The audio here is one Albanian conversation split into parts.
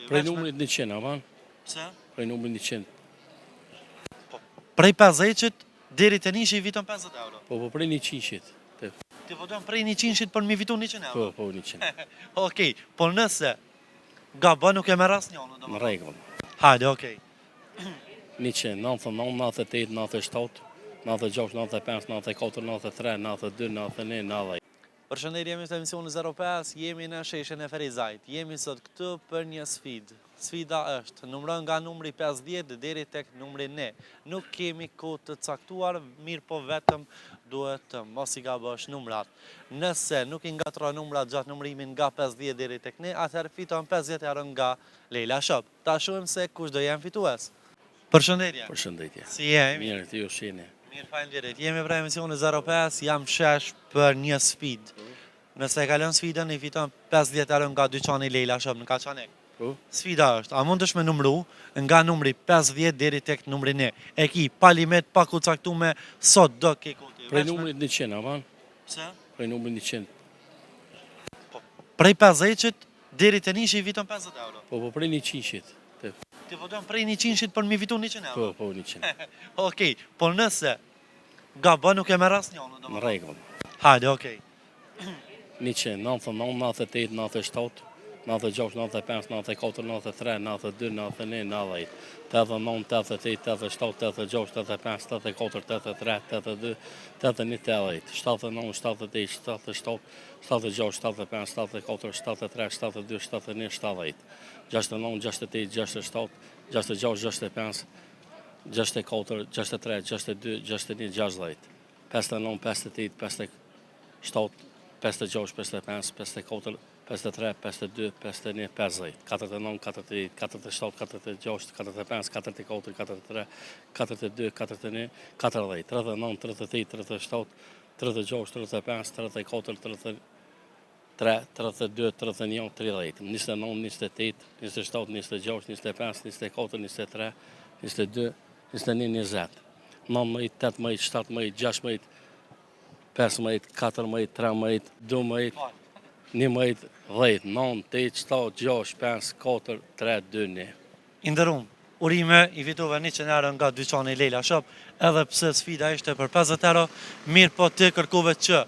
Prej numrit 100, aman? Pse? Prej numrit 100. Prej 50-qit deri te nishi fiton 50 euro. Po prej 100-shit. Ti voton prej 100-shit për mi fitu 100 euro. Po 100. Okej, po nëse gabon nuk e merr asnjëun, Në rregull. Hajde, okej. 100, 99, 98, 97, 96, 95, 94, 93, 92, 91, 90. Përshëndetje, jemi të emisioni 05, jemi në sheshen e Ferizajt. Jemi sot këtu për një sfidë. Sfida është numëron nga numri 50 deri tek numri 1. Nuk kemi kohë të caktuar, mirë po vetëm duhet të mos i gabosh numrat. Nëse nuk i ngatron numrat gjatë numërimin nga 50 deri tek 1, atëherë fiton 50 euro nga Leila Shop. Ta shohim se kush do jenë fitues. Përshëndetje. Përshëndetje. Si jemi? Mirë, ti ju shini. Mirë, faleminderit. Jemi për emisioni 05, jam shesh për një sfidë. Nëse e kalon sfidën, i fiton 50 euro nga dyqani Leila Shop në Kaçanek. Sfida është, a mund është me numru nga numri 50 deri tek numri 1. E ki pa limit, pa ku caktume, sot do ke kuti. Prej numrit 100, aman? Pse? Prej numrit 100. Prej 50-qit deri te nishi i fiton 50 euro. Po prej 100-shit. Ti voton prej 100-shit për mi fitu 100 euro. Po 100. Okej, po nëse gabon nuk e merr asnjëun, Në rregull. Hajde, okej. 100, 99, 98, 97, 96, 95, 94, 93, 92, 91, 90, 89, 88, 87, 86, 85, 84, 83, 82, 81, 80, 79, 78, 77, 76, 75, 74, 73, 72, 71, 70, 69, 68, 67, 66, 65, 64, 63, 62, 61, 60, 59, 58, 57, 56, 55, 54, 53, 52, 51, 50, 49, 48, 47, 46, 45, 44, 43, 42, 41, 40, 39, 38, 37, 36, 35, 34, 33, 32, 31, 30, 29, 28, 27, 26, 25, 24, 23, 22, 21, 20, 19, 18, 17, 16, 15, 14, 13, 12, 11, 10, 9, 8, 7, 6, 5, 4, 3, 2, 1. Inderum, urime i fitove 100 euro nga dyqani Leila Shop, edhe pse sfida ishte për 50 euro, mirë po të kërkove që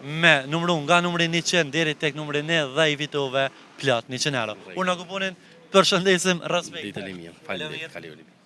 me numru nga numri 100 deri tek numri 1 dhe i fitove plot 100 euro. Unë në kuponin, përshëndesim, respekt. Ditën e mirë. Faleminderit.